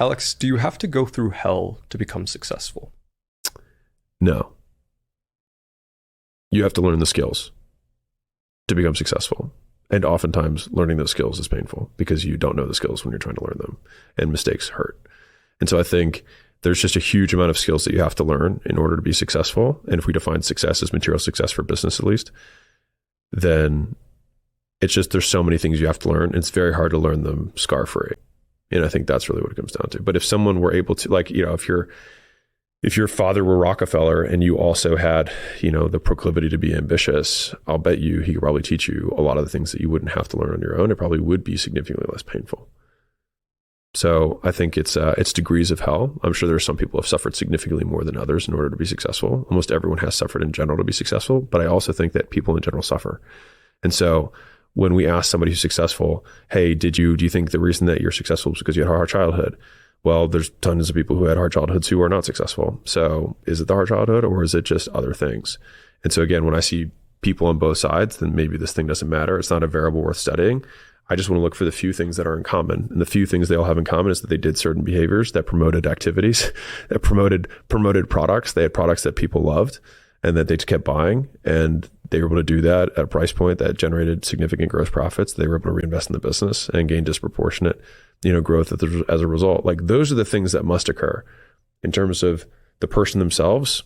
Alex, do you have to go through hell to become successful? No. You have to learn the skills to become successful. And oftentimes learning those skills is painful because you don't know the skills when you're trying to learn them, and mistakes hurt. And so I think there's just a huge amount of skills that you have to learn in order to be successful. And if we define success as material success for business, at least, then it's just, there's so many things you have to learn. It's very hard to learn them scar-free. And I think that's really what it comes down to. But if someone were able to, like, if your father were Rockefeller and you also had, the proclivity to be ambitious, I'll bet you he could probably teach you a lot of the things that you wouldn't have to learn on your own. It probably would be significantly less painful. So I think it's degrees of hell. I'm sure there are some people who have suffered significantly more than others in order to be successful. Almost everyone has suffered in general to be successful, but I also think that people in general suffer. And so when we ask somebody who's successful, hey, do you think the reason that you're successful is because you had a hard childhood? Well, there's tons of people who had hard childhoods who are not successful. So is it the hard childhood or is it just other things? And so again, when I see people on both sides, then maybe this thing doesn't matter. It's not a variable worth studying. I just want to look for the few things that are in common. And the few things they all have in common is that they did certain behaviors that promoted activities, that promoted products. They had products that people loved and that they just kept buying. And they were able to do that at a price point that generated significant gross profits. They were able to reinvest in the business and gain disproportionate, growth as a result. Like, those are the things that must occur. In terms of the person themselves,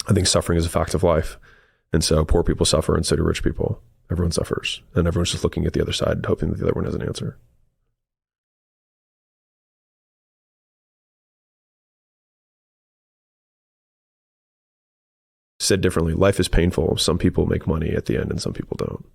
I think suffering is a fact of life. And so poor people suffer and so do rich people. Everyone suffers, and everyone's just looking at the other side, hoping that the other one has an answer. Said differently, life is painful. Some people make money at the end and some people don't.